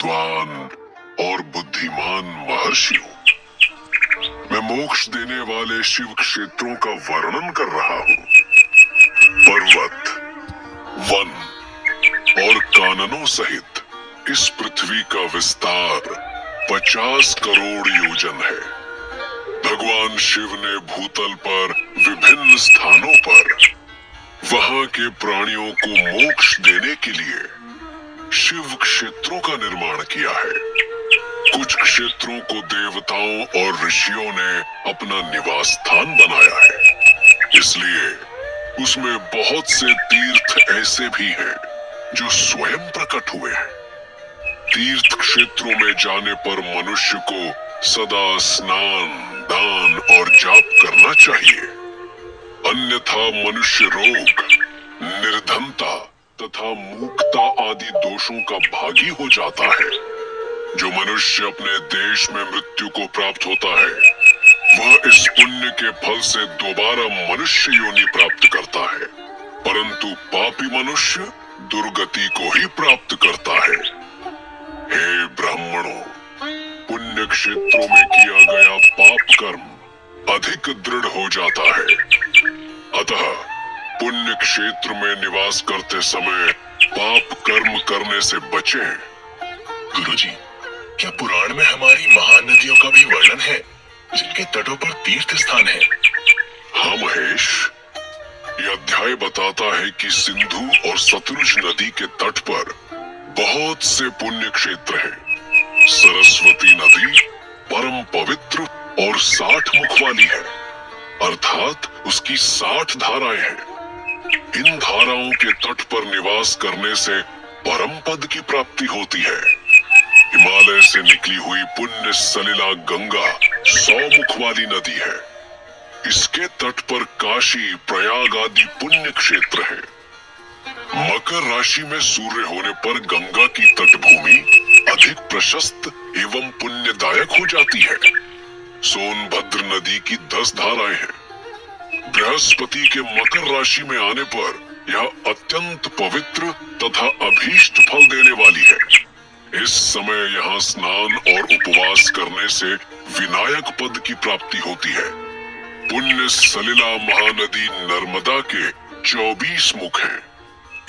विद्वान और बुद्धिमान महर्षि हूँ। मैं मोक्ष देने वाले शिव क्षेत्रों का वर्णन कर रहा हूँ। पर्वत, वन और काननों सहित इस पृथ्वी का विस्तार 50 करोड़ योजन है। भगवान शिव ने भूतल पर विभिन्न स्थानों पर वहां के प्राणियों को मोक्ष देने के लिए शिव क्षेत्रों का निर्माण किया है। कुछ क्षेत्रों को देवताओं और ऋषियों ने अपना निवास स्थान बनाया है, इसलिए उसमें बहुत से तीर्थ ऐसे भी हैं जो स्वयं प्रकट हुए हैं। तीर्थ क्षेत्रों में जाने पर मनुष्य को सदा स्नान, दान और जाप करना चाहिए, अन्यथा मनुष्य रोग, निर्धनता तथा मूर्खता आदि दोषों का भागी हो जाता है। जो मनुष्य अपने देश में मृत्यु को प्राप्त होता है, वह इस पुण्य के फल से दोबारा मनुष्य योनि प्राप्त करता है, परंतु पापी मनुष्य दुर्गति को ही प्राप्त करता है। हे ब्राह्मणों, पुण्य क्षेत्रों में किया गया पाप कर्म अधिक दृढ़ हो जाता है, अतः पुण्य क्षेत्र में निवास करते समय पाप कर्म करने से बचें। गुरुजी, क्या पुराण में हमारी महान नदियों का भी वर्णन है जिनके तटों पर तीर्थ स्थान है? हाँ महेश, यह अध्याय बताता है कि सिंधु और सतलुज नदी के तट पर बहुत से पुण्य क्षेत्र हैं। सरस्वती नदी परम पवित्र और 60 मुख वाली है, अर्थात उसकी 60 धाराएं हैं। इन धाराओं के तट पर निवास करने से परम पद की प्राप्ति होती है। हिमालय से निकली हुई पुण्य सलिला गंगा 100 मुख वाली नदी है। इसके तट पर काशी, प्रयाग आदि पुण्य क्षेत्र है। मकर राशि में सूर्य होने पर गंगा की तटभूमि अधिक प्रशस्त एवं पुण्यदायक हो जाती है। सोनभद्र नदी की 10 धाराएं हैं। बृहस्पति के मकर राशि में आने पर यह अत्यंत पवित्र तथा अभीष्ट फल देने वाली है। इस समय यहाँ स्नान और उपवास करने से विनायक पद की प्राप्ति होती है। पुण्य सलिला महानदी नर्मदा के 24 मुख हैं।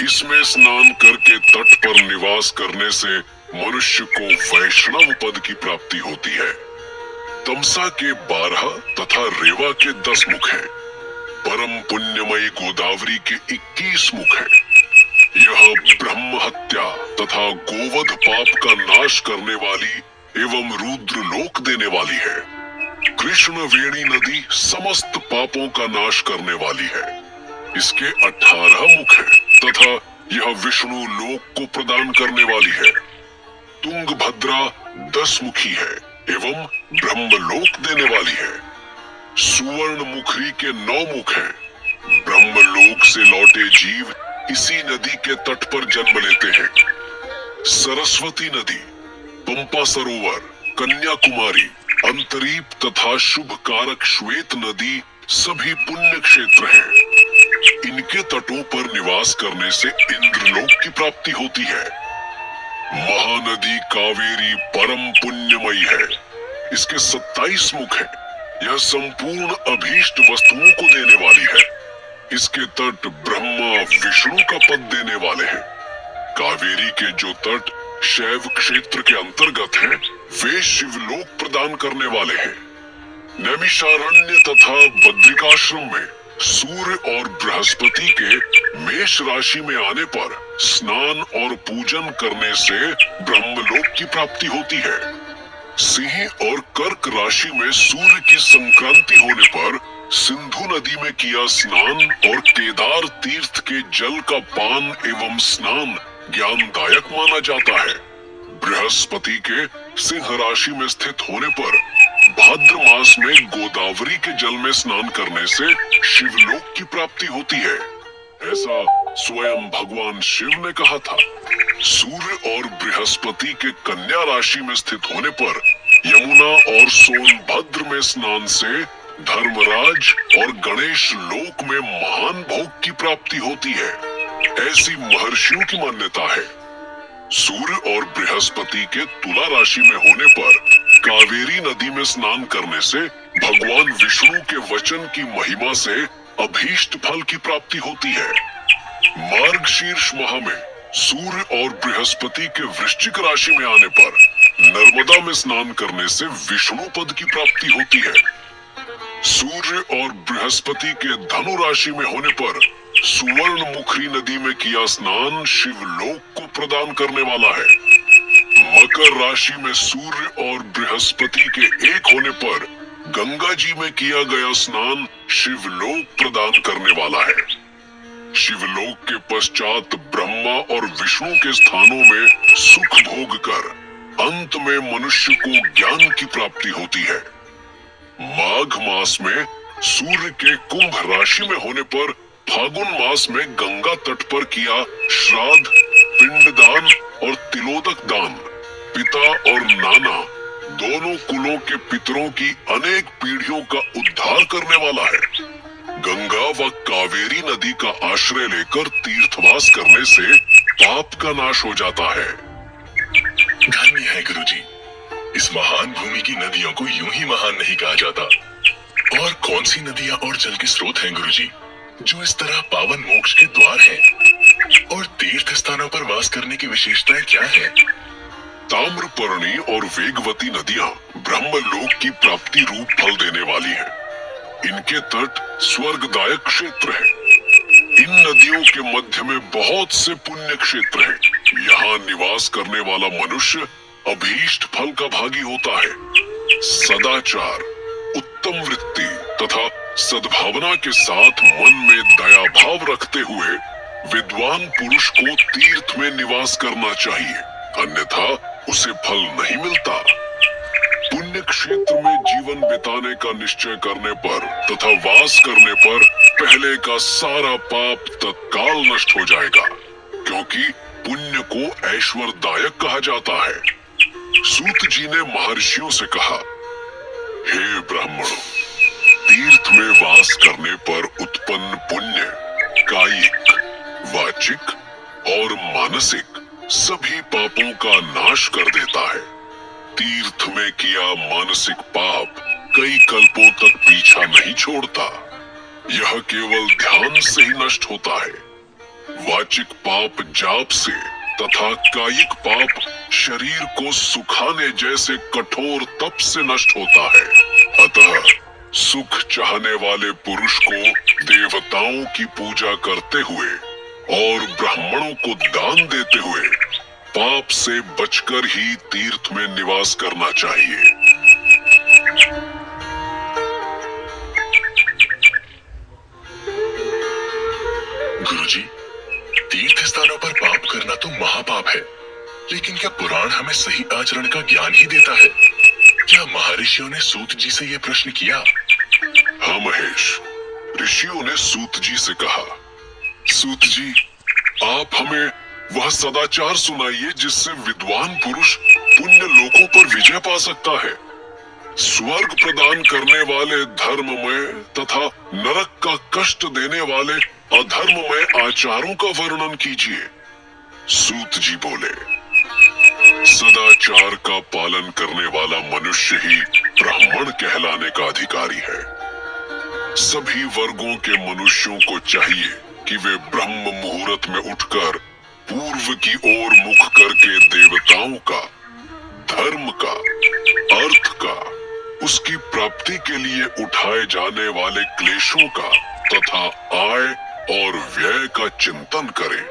इसमें स्नान करके तट पर निवास करने से मनुष्य को वैष्णव पद की प्राप्ति होती है। तमसा के 12 तथा रेवा के 10 मुख हैं। परम पुण्यमयी गोदावरी के 21 मुख हैं। यह ब्रह्म हत्या तथा गोवध पाप का नाश करने वाली एवं रुद्र लोक देने वाली है। कृष्ण वेणी नदी समस्त पापों का नाश करने वाली है। इसके 18 मुख हैं तथा यह विष्णु लोक को प्रदान करने वाली है। तुंगभद्रा 10 मुखी है एवं ब्रह्मलोक देने वाली है। सुवर्ण मुखरी के 9 मुख हैं। ब्रह्मलोक से लौटे जीव इसी नदी के तट पर जन्म लेते हैं। सरस्वती नदी, पंपा सरोवर, कन्याकुमारी, अंतरीप तथा शुभ कारक श्वेत नदी सभी पुण्य क्षेत्र हैं। इनके तटों पर निवास करने से इंद्रलोक की प्राप्ति होती है। महानदी कावेरी परम पुण्यमयी है। इसके 27 मुख हैं। यह संपूर्ण अभीष्ट वस्तुओं को देने वाली है। इसके तट ब्रह्मा विष्णु का पद देने वाले हैं। कावेरी के जो तट शैव क्षेत्र के अंतर्गत हैं, वे शिवलोक प्रदान करने वाले हैं। नैमिषारण्य तथा बद्रिकाश्रम में सूर्य और बृहस्पति के मेष राशि में आने पर स्नान और पूजन करने से ब्रह्मलोक की प्राप्ति होती है। सिंह और कर्क राशि में सूर्य की संक्रांति होने पर सिंधु नदी में किया स्नान और केदार तीर्थ के जल का पान एवं स्नान ज्ञानदायक माना जाता है। बृहस्पति के सिंह राशि में स्थित होने पर भाद्र मास में गोदावरी के जल में स्नान करने से शिवलोक की प्राप्ति होती है। ऐसा स्वयं भगवान शिव ने कहा था। सूर्य और बृहस्पति के कन्या राशि में स्थित होने पर यमुना और सोनभद्र में स्नान से धर्मराज और गणेश लोक में महान भोग की प्राप्ति होती है। ऐसी महर्षियों की मान्यता है। सूर्य और बृहस्पति के तुला राशि में होने पर कावेरी नदी में स्नान करने से भगवान विष्णु के वचन की महिमा से अभीष्ट फल की प्राप्ति होती है। मार्गशीर्ष माह में सूर्य और बृहस्पति के वृश्चिक राशि में आने पर नर्मदा में स्नान करने से विष्णु पद की प्राप्ति होती है। सूर्य और बृहस्पति के धनु राशि में होने पर सुवर्ण मुखरी नदी में किया स्नान शिवलोक को प्रदान करने वाला है। मकर राशि में सूर्य और बृहस्पति के एक होने पर गंगा जी में किया गया स्नान शिवलोक प्रदान करने वाला है। शिवलोक के पश्चात ब्रह्मा और विष्णु के स्थानों में सुख भोग कर अंत में मनुष्य को ज्ञान की प्राप्ति होती है। माघ मास में सूर्य के कुंभ राशि में होने पर फागुन मास में गंगा तट पर किया श्राद्ध, पिंडदान और तिलोदक दान पिता और नाना दोनों कुलों के पितरों की अनेक पीढ़ियों का उद्धार करने वाला है। गंगा व कावेरी नदी का आश्रय लेकर तीर्थवास करने से पाप का नाश हो जाता है। धन्य है गुरुजी, इस महान भूमि की नदियों को यूं ही महान नहीं कहा जाता। और कौन सी नदियां और जल के स्रोत हैं गुरुजी, जो इस तरह पावन मोक्ष के द्वार हैं? और तीर्थ स्थानों पर वास करने की विशेषताएं क्या है? ताम्रपर्णी और वेगवती नदियां ब्रह्मलोक की प्राप्ति रूप फल देने वाली हैं। इनके तट स्वर्गदायक क्षेत्र है। इन नदियों के मध्य में बहुत से पुण्य क्षेत्र हैं। यहाँ निवास करने वाला मनुष्य अभीष्ट फल का भागी होता है। सदाचार, उत्तम वृत्ति तथा सद्भावना के साथ मन में दया भाव रखते हुए विद्वान पुरुष को तीर्थ में निवास करना चाहिए, अन्यथा उसे फल नहीं मिलता। पुण्य क्षेत्र में जीवन बिताने का निश्चय करने पर तथा वास करने पर पहले का सारा पाप तत्काल नष्ट हो जाएगा, क्योंकि पुण्य को ऐश्वर्यदायक कहा जाता है। सूत जी ने महर्षियों से कहा, हे ब्राह्मणों, तीर्थ में वास करने पर उत्पन्न पुण्य कायिक, वाचिक और मानसिक सभी पापों का नाश कर देता है। तीर्थ में किया मानसिक पाप कई कल्पों तक पीछा नहीं छोड़ता, यह केवल ध्यान से ही नष्ट होता है। वाचिक पाप जाप से तथा कायिक पाप शरीर को सुखाने जैसे कठोर तप से नष्ट होता है। अतः सुख चाहने वाले पुरुष को देवताओं की पूजा करते हुए और ब्राह्मणों को दान देते हुए पाप से बचकर ही तीर्थ में निवास करना चाहिए। गुरुजी, तीर्थ स्थानों पर पाप करना तो महापाप है, लेकिन क्या पुराण हमें सही आचरण का ज्ञान ही देता है? क्या महर्षियों ने सूत जी से यह प्रश्न किया? हाँ महेश, ऋषियों ने सूत जी से कहा, सूत जी, आप हमें वह सदाचार सुनाइए जिससे विद्वान पुरुष पुण्य लोकों पर विजय पा सकता है। स्वर्ग प्रदान करने वाले धर्ममय तथा नरक का कष्ट देने वाले अधर्ममय आचारों का वर्णन कीजिए। सूत जी बोले, सदाचार का पालन करने वाला मनुष्य ही ब्राह्मण कहलाने का अधिकारी है। सभी वर्गों के मनुष्यों को चाहिए कि वे ब्रह्म मुहूर्त में उठकर पूर्व की ओर मुख करके देवताओं का, धर्म का, अर्थ का, उसकी प्राप्ति के लिए उठाए जाने वाले क्लेशों का तथा आय और व्यय का चिंतन करें।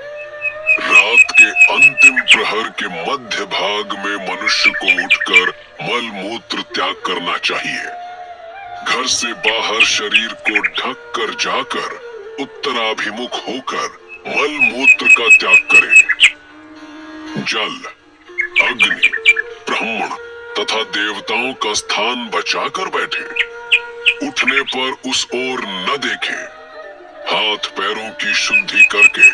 रात के अंतिम प्रहर के मध्य भाग में मनुष्य को उठकर मल मूत्र त्याग करना चाहिए। घर से बाहर शरीर को ढक कर जाकर उत्तराभिमुख होकर मल मूत्र का त्याग करें। जल, अग्नि, ब्राह्मण तथा देवताओं का स्थान बचाकर बैठे। उठने पर उस ओर न देखें। हाथ पैरों की शुद्धि करके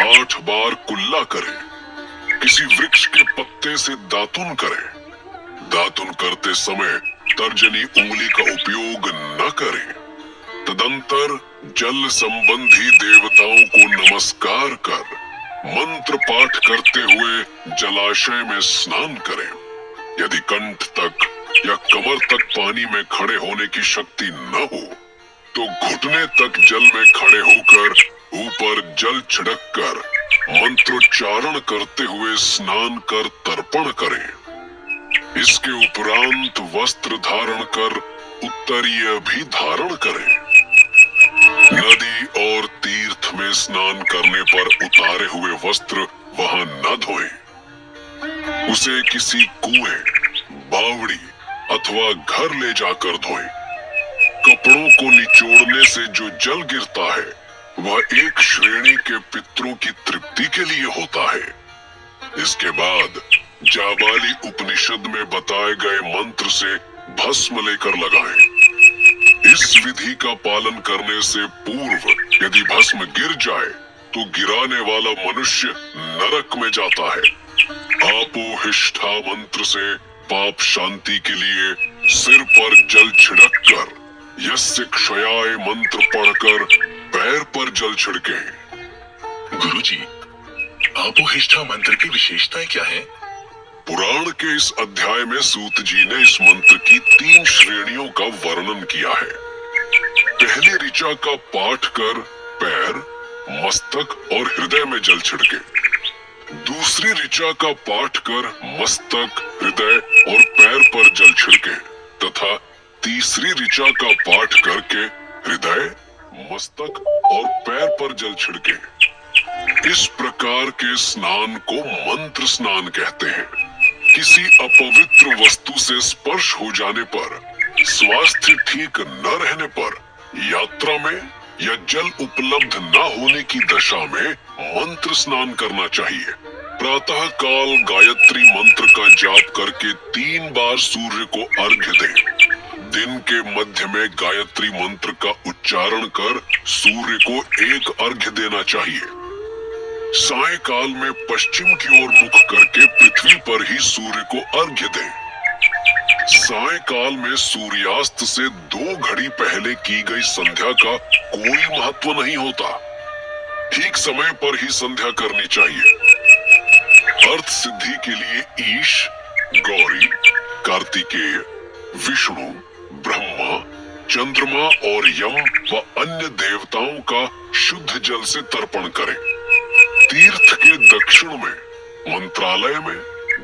8 बार कुल्ला करें। किसी वृक्ष के पत्ते से दातुन करें। दातुन करते समय तर्जनी उंगली का उपयोग न करें। तदंतर जल संबंधी देवताओं को नमस्कार कर मंत्र पाठ करते हुए जलाशय में स्नान करें। यदि कंठ तक या कमर तक पानी में खड़े होने की शक्ति न हो तो घुटने तक जल में खड़े होकर ऊपर जल छिड़क कर मंत्रोच्चारण करते हुए स्नान कर तर्पण करें। इसके उपरांत वस्त्र धारण कर उत्तरीय भी धारण करें। नदी और तीर्थ में स्नान करने पर उतारे हुए वस्त्र वहां न धोएं। उसे किसी कुएं, बावड़ी अथवा घर ले जाकर धोएं। कपड़ों को निचोड़ने से जो जल गिरता है वह एक श्रेणी के पितरों की तृप्ति के लिए होता है। इसके बाद जाबाली उपनिषद में बताए गए मंत्र से भस्म लेकर लगाएं। इस विधि का पालन करने से पूर्व यदि भस्म गिर जाए तो गिराने वाला मनुष्य नरक में जाता है। आपोहिष्ठा मंत्र से पाप शांति के लिए सिर पर जल छिड़क कर यस्य क्षयाय मंत्र पढ़कर पैर पर जल छिड़के। गुरुजी, आपोहिष्ठा मंत्र की विशेषताएं क्या है? पुराण के इस अध्याय में सूत जी ने इस मंत्र की 3 श्रेणियों का वर्णन किया है। पहली ऋचा का पाठ कर पैर, मस्तक और हृदय में जल छिड़के। दूसरी ऋचा का पाठ कर मस्तक, हृदय और पैर पर जल छिड़के तथा तीसरी ऋचा का पाठ करके हृदय, मस्तक और पैर पर जल छिड़के। इस प्रकार के स्नान को मंत्र स्नान कहते हैं। किसी अपवित्र वस्तु से स्पर्श हो जाने पर, स्वास्थ्य ठीक न रहने पर, यात्रा में या जल उपलब्ध न होने की दशा में मंत्र स्नान करना चाहिए। प्रातः काल गायत्री मंत्र का जाप करके 3 बार सूर्य को अर्घ्य दें। दिन के मध्य में गायत्री मंत्र का उच्चारण कर सूर्य को 1 अर्घ्य देना चाहिए। सायकाल में पश्चिम की ओर मुख करके पृथ्वी पर ही सूर्य को अर्घ्य दें। सायकाल में सूर्यास्त से 2 घड़ी पहले की गई संध्या का कोई महत्व नहीं होता। ठीक समय पर ही संध्या करनी चाहिए। अर्थ सिद्धि के लिए ईश, गौरी, कार्तिकेय, विष्णु, ब्रह्मा, चंद्रमा और यम व अन्य देवताओं का शुद्ध जल से तर्पण करें। तीर्थ के दक्षिण में, मंत्रालय में,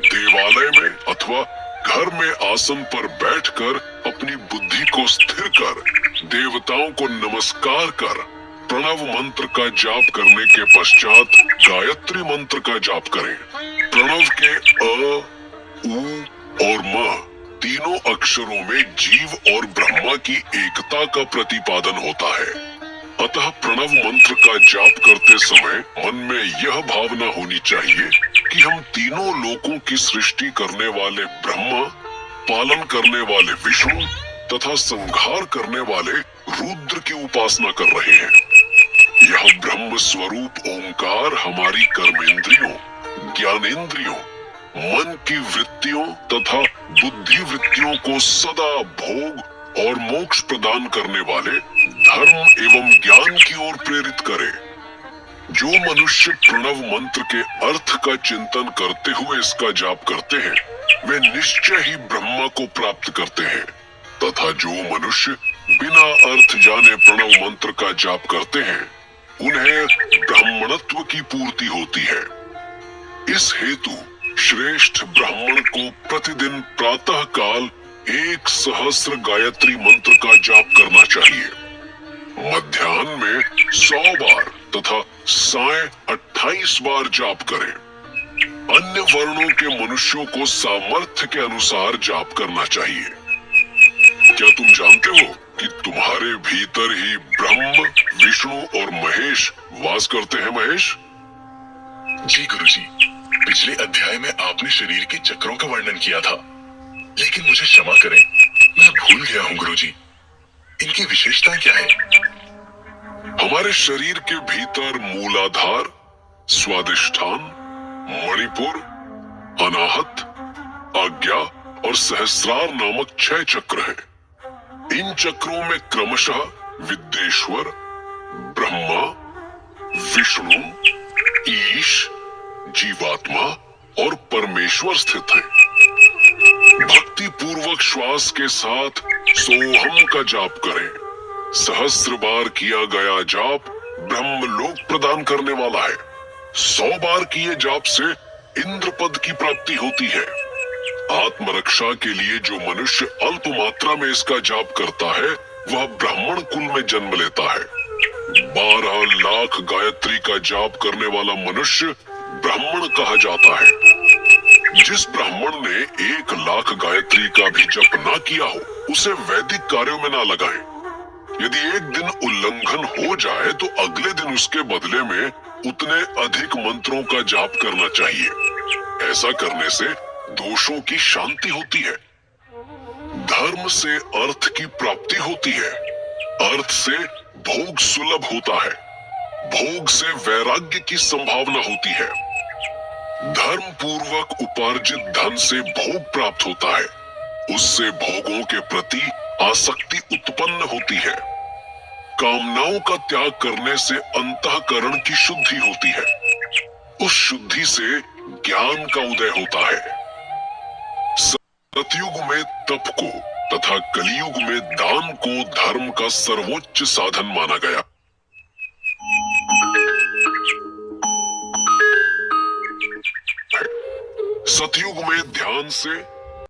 देवालय में अथवा घर में आसन पर बैठकर अपनी बुद्धि को स्थिर कर देवताओं को नमस्कार कर प्रणव मंत्र का जाप करने के पश्चात गायत्री मंत्र का जाप करें। प्रणव के अ, उ और म तीनों अक्षरों में जीव और ब्रह्मा की एकता का प्रतिपादन होता है। अतः प्रणव मंत्र का जाप करते समय मन में यह भावना होनी चाहिए कि हम तीनों लोकों की सृष्टि करने वाले ब्रह्मा, पालन करने वाले विष्णु तथा संहार करने वाले रुद्र की उपासना कर रहे हैं। यह ब्रह्म स्वरूप ओंकार हमारी कर्मेंद्रियों, ज्ञानेंद्रियों, मन की वृत्तियों तथा बुद्धि वृत्तियों को सदा भोग और मोक्ष प्रदान करने वाले धर्म एवं ज्ञान की ओर प्रेरित करे। जो मनुष्य प्रणव मंत्र के अर्थ का चिंतन करते हुए इसका जाप करते हैं वे निश्चय ही ब्रह्मा को प्राप्त करते हैं तथा जो मनुष्य बिना अर्थ जाने प्रणव मंत्र का जाप करते हैं उन्हें ब्राह्मणत्व की पूर्ति होती है। इस हेतु श्रेष्ठ ब्राह्मण को प्रतिदिन प्रातः काल 1,000 गायत्री मंत्र का जाप करना चाहिए। मध्याह्न में 100 बार तथा साय 28 बार जाप करें। अन्य वर्णों के मनुष्यों को सामर्थ्य के अनुसार जाप करना चाहिए। क्या तुम जानते हो कि तुम्हारे भीतर ही ब्रह्म, विष्णु और महेश वास करते हैं? महेश जी गुरुजी, पिछले अध्याय में आपने शरीर के चक्रों का वर्णन किया था, लेकिन मुझे क्षमा करें, मैं भूल गया हूँ गुरुजी। इनकी विशेषताएं क्या है? हमारे शरीर के भीतर मूलाधार, स्वादिष्ठान, मणिपुर, अनाहत, आज्ञा और सहस्रार नामक 6 चक्र हैं। इन चक्रों में क्रमशः विद्येश्वर, ब्रह्मा, विष्णु, ईश, जीवात्मा और परमेश्वर स्थित हैं। भक्ति पूर्वक श्वास के साथ सोहम का जाप करें। सहस्त्र बार किया गया जाप ब्रह्मलोक प्रदान करने वाला है। 100 बार किए जाप से इंद्र पद की प्राप्ति होती है। आत्मरक्षा के लिए जो मनुष्य अल्प मात्रा में इसका जाप करता है वह ब्राह्मण कुल में जन्म लेता है। 12 लाख गायत्री का जाप करने वाला मनुष्य ब्राह्मण कहा जाता है। जिस ब्राह्मण ने 1 लाख गायत्री का भी जप ना किया हो उसे वैदिक कार्यों में ना लगाएं। यदि एक दिन उल्लंघन हो जाए तो अगले दिन उसके बदले में उतने अधिक मंत्रों का जाप करना चाहिए। ऐसा करने से दोषों की शांति होती है। धर्म से अर्थ की प्राप्ति होती है। अर्थ से भोग सुलभ होता है। भोग से वैराग्य की संभावना होती है। धर्म पूर्वक उपार्जित धन से भोग प्राप्त होता है। उससे भोगों के प्रति आसक्ति उत्पन्न होती है। कामनाओं का त्याग करने से अंतःकरण की शुद्धि होती है। उस शुद्धि से ज्ञान का उदय होता है। सतयुग में तप को तथा कलियुग में दान को धर्म का सर्वोच्च साधन माना गया। सतयुग में ध्यान से